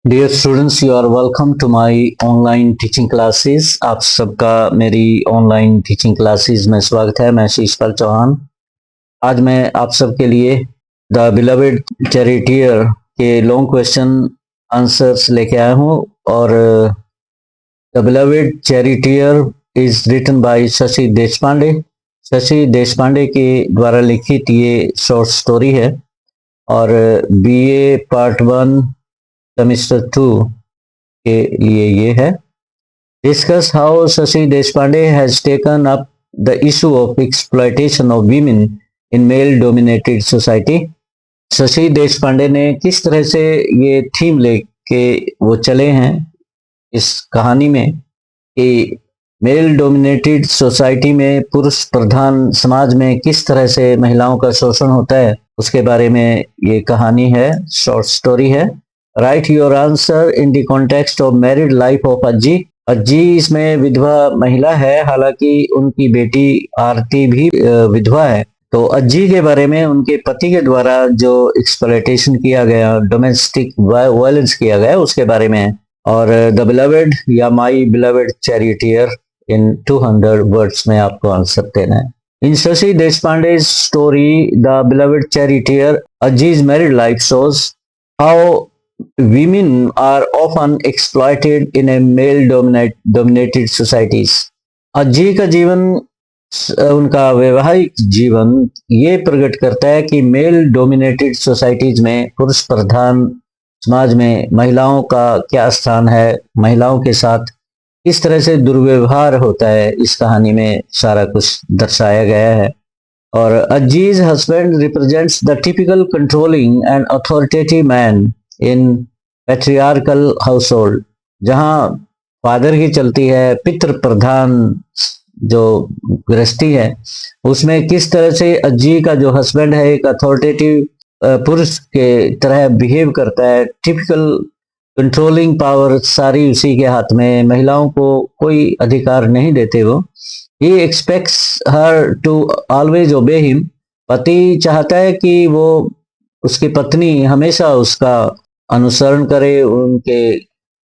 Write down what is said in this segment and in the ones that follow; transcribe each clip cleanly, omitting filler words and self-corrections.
Dear students, you are welcome to my online teaching classes. आप सबका मेरी online teaching classes में स्वागत है। मैं शीशपाल चौहान। आज मैं आप सबके लिए द बिलवेड चैरिटियर के लॉन्ग क्वेश्चन आंसर्स लेके आया हूँ। और the beloved charioteer is written by Shashi Deshpande. Shashi Deshpande के द्वारा लिखित ये शॉर्ट स्टोरी है और बीए पार्ट 1 सेमिस्टर 2 के लिए ये है। Discuss how Shashi Deshpande has taken up the issue of exploitation of women in male dominated society. Shashi Deshpande ने किस तरह से ये थीम लेके वो चले हैं इस कहानी में कि मेल डोमिनेटेड सोसाइटी में, पुरुष प्रधान समाज में किस तरह से महिलाओं का शोषण होता है, उसके बारे में ये कहानी है, शॉर्ट स्टोरी है। Write your answer in the context of married life of Ajji. Ajji इसमें विधवा महिला है, हालांकि उनकी बेटी आरती भी विधवा है। तो अज्जी के बारे में, उनके पति के द्वारा जो एक्सप्लॉयटेशन किया गया, डोमेस्टिक वायलेंस किया गया, उसके बारे में है। और द बिलवेड या my beloved charioteer in 200 words में आपको आंसर देना है। In Shashi Deshpande's story, The Beloved Charioteer, Ajji's married life shows how women are often exploited in a male-dominated societies. अज्जी का जीवन, उनका वैवाहिक जीवन ये प्रकट करता है कि मेल डोमिनेटेड सोसाइटीज में, पुरुष प्रधान समाज में महिलाओं का क्या स्थान है, महिलाओं के साथ किस तरह से दुर्व्यवहार होता है। इस कहानी में सारा कुछ दर्शाया गया है। और Ajji's husband represents the typical controlling and authoritative man in patriarchal household. जहाँ फादर की चलती है, पितृ प्रधान जो गृहस्थी है, उसमें किस तरह से अज्जी का जो हस्बैंड है एक अथॉरिटेटिव पुरुष के तरह बिहेव करता है। टिपिकल कंट्रोलिंग पावर सारी उसी के हाथ में, महिलाओं को कोई अधिकार नहीं देते वो। He expects her to always obey him. पति चाहता है कि वो, उसकी पत्नी हमेशा उसका अनुसरण करे, उनके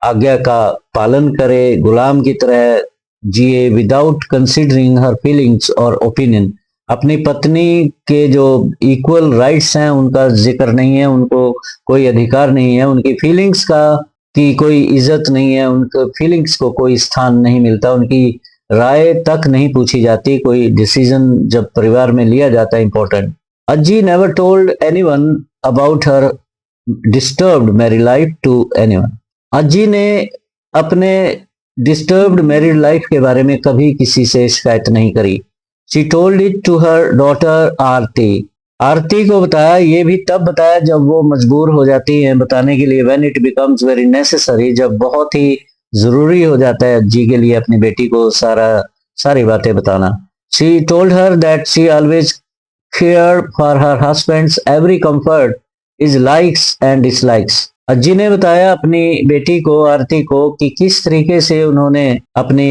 आज्ञा का पालन करे, गुलाम की तरह जिए, विदाउट कंसिडरिंग हर फीलिंग्स और ओपिनियन। अपनी पत्नी के जो इक्वल राइट्स हैं उनका जिक्र नहीं है, उनको कोई अधिकार नहीं है, उनकी फीलिंग्स का की कोई इज्जत नहीं है, उनके फीलिंग्स को कोई स्थान नहीं मिलता, उनकी राय तक नहीं पूछी जाती। कोई डिसीजन जब परिवार में लिया जाता है important. Ajji never told anyone about her disturbed married life to anyone. Ajji ने अपने डिस्टर्ब्ड मैरिड लाइफ के बारे में कभी किसी से शिकायत नहीं करी। She told it to her daughter आरती। आरती को बताया, ये भी तब बताया जब वो मजबूर हो जाती है बताने के लिए। When it becomes very necessary, जब बहुत ही जरूरी हो जाता है अज्जी के लिए अपनी बेटी को सारी बातें बताना। She told her that she always cared for her husband's every comfort, his likes and dislikes। अज्जी ने बताया अपनी बेटी को, आरती को, कि किस तरीके से उन्होंने अपनी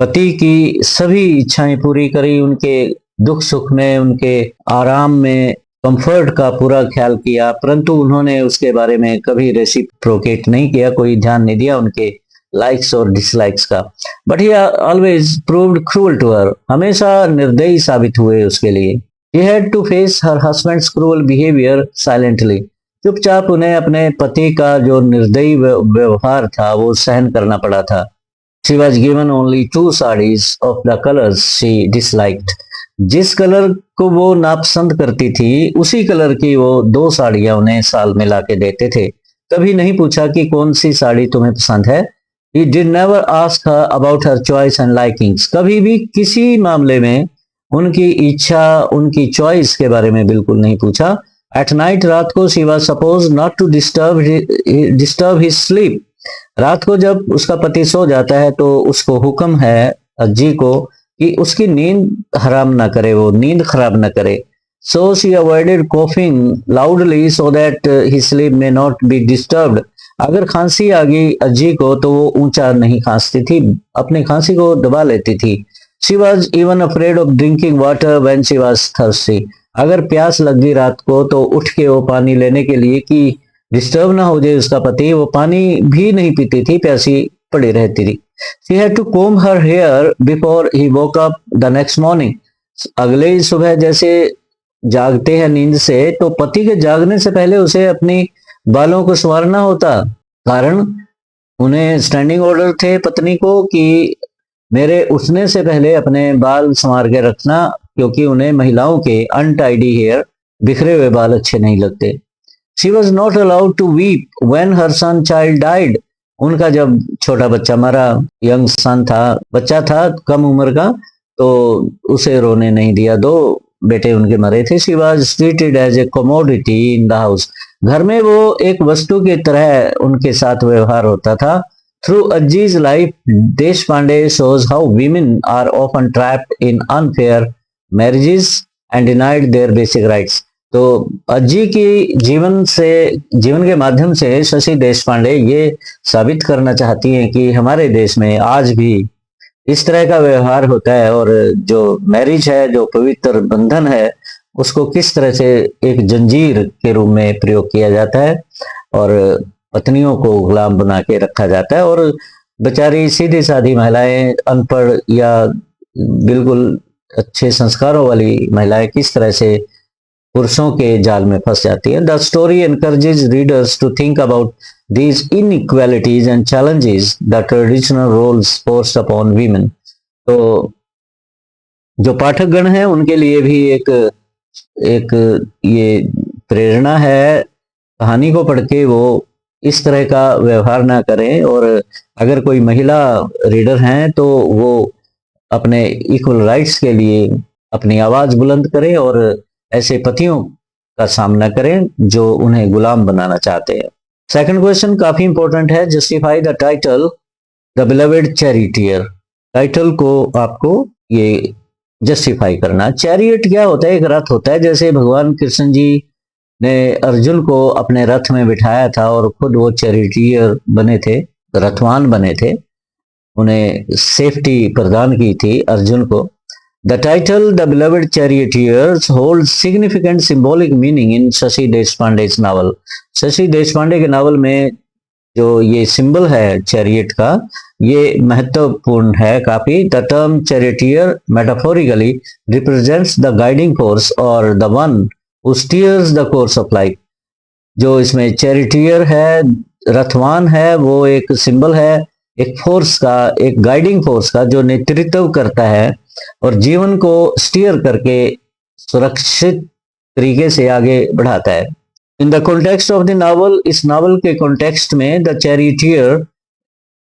पति की सभी इच्छाएं पूरी करी, उनके दुख सुख में, उनके आराम में, कंफर्ट का पूरा ख्याल किया, परंतु उन्होंने उसके बारे में कभी रेसिप्रोकेट नहीं किया, कोई ध्यान नहीं दिया उनके लाइक्स और डिसलाइक्स का। But he always proved cruel to her. हमेशा निर्दयी साबित हुए उसके लिए। He had to face her husband's cruel behaviour silently. चुपचाप उन्हें अपने पति का जो निर्दयी व्यवहार था वो सहन करना पड़ा था। She was given only 2 sarees of the colors she disliked। जिस कलर को वो नापसंद करती थी उसी कलर की वो 2 साड़ियां उन्हें साल में ला के देते थे। कभी नहीं पूछा कि कौन सी साड़ी तुम्हें पसंद है। He did never ask her about her choice and likings। कभी भी किसी मामले में उनकी इच्छा, उनकी चॉइस के बारे में बिल्कुल नहीं पूछा। At night, रात को, she was supposed not to disturb his sleep। रात को जब उसका पति सो जाता है तो उसको हुक्म है अज्जी को कि उसकी नींद हराम ना करे, वो नींद खराब ना करे। So she avoided coughing loudly so that his sleep may not be disturbed। अगर खांसी आ गई अज्जी को तो वो ऊंचा नहीं खांसती थी, अपनी खांसी को दबा लेती थी। She was even afraid of drinking water when she was thirsty। अगर प्यास लग गई रात को तो उठ के वो पानी लेने के लिए कि डिस्टर्ब ना हो जाए उसका पति, वो पानी भी नहीं पीती थी, प्यासी पड़ी रहती थी। She had to comb her hair before he woke up the next morning. अगले ही सुबह जैसे जागते हैं नींद से, तो पति के जागने से पहले उसे अपनी बालों को संवारना होता। कारण उन्हें स्टैंडिंग ऑर्डर थे पत्नी को कि मेरे उठने से पहले अपने बाल संवार के रखना, क्योंकि उन्हें महिलाओं के अनटाइडी हेयर, बिखरे हुए बाल अच्छे नहीं लगते। She was not allowed to weep when her son child died. उनका जब छोटा बच्चा मरा, यंग सन था, बच्चा था कम उम्र का, तो उसे रोने नहीं दिया। दो बेटे उनके मरे थे। She was treated as a commodity in the house. घर में वो एक वस्तु की तरह उनके साथ व्यवहार होता था। Through Ajji's life, Deshpande shows how women are often trapped in unfair marriages and denied their basic rights. तो अज्जी की जीवन के माध्यम से शशि देशपांडे ये साबित करना चाहती हैं कि हमारे देश में आज भी इस तरह का व्यवहार होता है, और जो मैरिज है, जो पवित्र बंधन है, उसको किस तरह से एक जंजीर के रूप में प्रयोग किया जाता है और पत्नियों को गुलाम बना के रखा जाता है, और बेचारी सीधी सादी महिलाएं, अनपढ़ या बिल्कुल अच्छे संस्कारों वाली महिलाएं किस तरह से पुरुषों के जाल में फंस जाती है। The story encourages readers to think about these inequalities and challenges the traditional roles forced upon women. तो जो पाठक गण हैं उनके लिए भी एक ये प्रेरणा है, कहानी को पढ़ के वो इस तरह का व्यवहार ना करें, और अगर कोई महिला रीडर हैं तो वो अपने इक्वल राइट्स के लिए अपनी आवाज बुलंद करें और ऐसे पतियों का सामना करें जो उन्हें गुलाम बनाना चाहते हैं। सेकंड क्वेश्चन काफी इंपॉर्टेंट है। Justify the title the beloved charioteer. Title को आपको ये जस्टिफाई करना। चैरियट क्या होता है? एक रथ होता है। जैसे भगवान कृष्ण जी ने अर्जुन को अपने रथ में बिठाया था और खुद वो चैरिटियर बने थे, रथवान बने थे, उन्हें सेफ्टी प्रदान की थी अर्जुन को। The title The Beloved Charioteers holds significant symbolic meaning in Shashi देशपांडे's novel. Shashi Deshpande के नावल में जो ये सिंबल है चैरियट का, ये महत्वपूर्ण है काफी। The term charioteer metaphorically represents the guiding force or the one who steers the course of life. जो इसमें चैरिटियर है, रथवान है, वो एक सिंबल है एक फोर्स का, एक गाइडिंग फोर्स का, जो नेतृत्व करता है और जीवन को स्टीयर करके सुरक्षित तरीके से आगे बढ़ाता है। In the context of the novel, इस नावल के कॉन्टेक्स्ट में the charioteer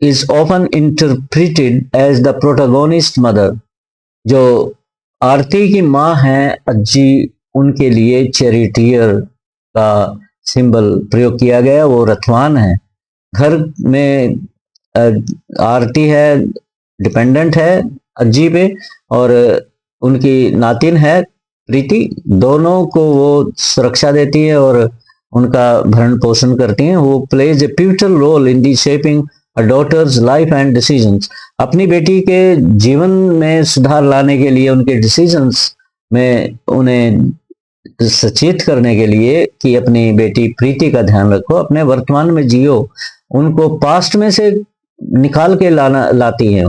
is often interpreted as the protagonist mother. जो आरती की माँ है अज्जी, उनके लिए चैरिटियर का सिंबल प्रयोग किया गया, वो रथवान है। घर में आरती है, डिपेंडेंट है अज्जी पे, और उनकी नातिन है प्रीति। दोनों को वो सुरक्षा देती है और उनका भरण पोषण करती हैं। वो plays a pivotal role in the shaping a daughter's life and decisions. अपनी बेटी के जीवन में सुधार लाने के लिए, उनके डिसीजंस में उन्हें सचेत करने के लिए कि अपनी बेटी प्रीति का ध्यान रखो, अपने वर्तमान में जियो, उनको पास्ट में से निकाल के लाती हैं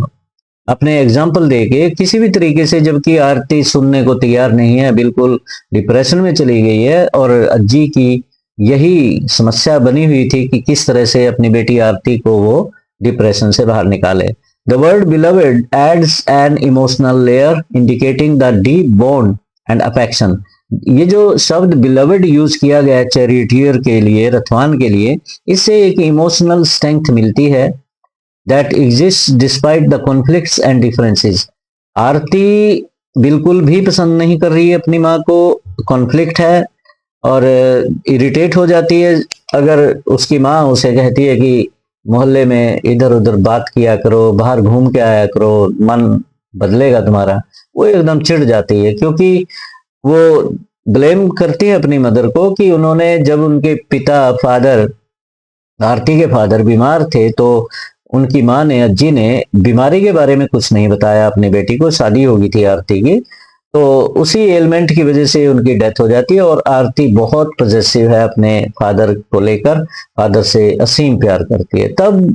अपने एग्जाम्पल देके किसी भी तरीके से। जबकि आरती सुनने को तैयार नहीं है, बिल्कुल डिप्रेशन में चली गई है, और अज्जी की यही समस्या बनी हुई थी कि किस तरह से अपनी बेटी आरती को वो डिप्रेशन से बाहर निकाले। The word beloved adds an emotional layer indicating the deep bond and affection. ये जो शब्द बिलवेड यूज किया गया है चैरिटियर के लिए, रथवान के लिए, इससे एक इमोशनल स्ट्रेंथ मिलती है that exists despite the conflicts and differences. आरती बिल्कुल भी पसंद नहीं कर रही है अपनी माँ को, कॉन्फ्लिक्ट है और इरिटेट हो जाती है अगर उसकी माँ उसे कहती है कि मोहल्ले में इधर उधर बात किया करो, बाहर घूम के आया करो, मन बदलेगा तुम्हारा। वो एकदम चिढ़ जाती है क्योंकि वो ब्लेम करती है अपनी मदर को कि उन्होंने, जब उनके पिता फादर, आरती के फादर बीमार थे, तो उनकी माँ ने, अज्जी ने बीमारी के बारे में कुछ नहीं बताया अपनी बेटी को। शादी हो गई थी आरती की, तो उसी एलिमेंट की वजह से उनकी डेथ हो जाती है। और आरती बहुत पॉजेसिव है अपने फादर को लेकर, फादर से असीम प्यार करती है। तब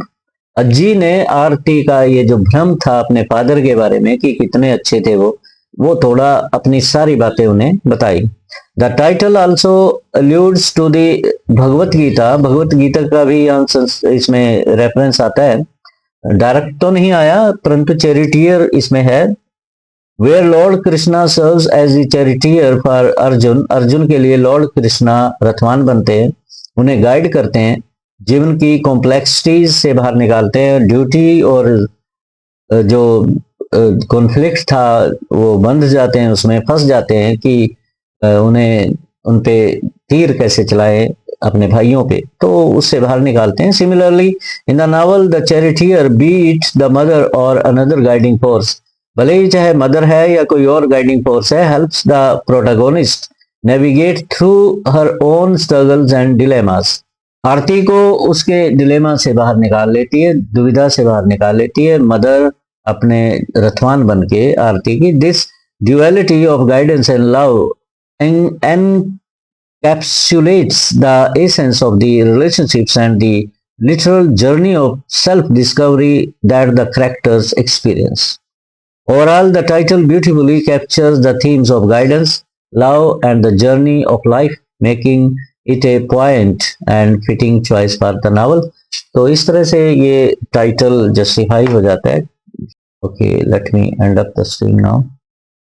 अज्जी ने आरती का ये जो भ्रम था अपने फादर के बारे में कि कितने अच्छे थे वो थोड़ा अपनी सारी बातें उन्हें बताई। The title also alludes to the Bhagavad Gita. Bhagavad Gita का भी इसमें रेफरेंस आता है, डायरेक्ट तो नहीं आया परंतु चैरिटियर इसमें है। Where Lord Krishna serves as the charioteer for Arjun. Arjun के लिए लॉर्ड कृष्णा रथवान बनते हैं, उन्हें गाइड करते हैं, जीवन की कॉम्प्लेक्सिटीज से बाहर निकालते हैं, ड्यूटी और जो कॉन्फ्लिक्ट था वो बंध जाते हैं, उसमें फंस जाते हैं कि उन्हें उन पे तीर कैसे चलाए अपने भाइयों पे, तो उससे बाहर निकालते हैं। Similarly in the novel the charioteer beat the mother और अनदर गाइडिंग फोर्स। भले ही चाहे मदर है या कोई और गाइडिंग फोर्स है, helps the protagonist navigate through her own struggles and dilemmas. Aarti को उसके डिलेमा से बाहर निकाल लेती है, दुविधा से बाहर निकाल लेती है मदर अपने रथवान बन के आरती की। This duality of guidance and love encapsulates the essence of the relationships and the literal journey of self-discovery that the characters experience. Overall, the title beautifully captures the themes of guidance, love, and the journey of life, making it a poignant and fitting choice for the novel. तो इस तरह से ये title justify हो जाता है। Okay, let me end up the stream now.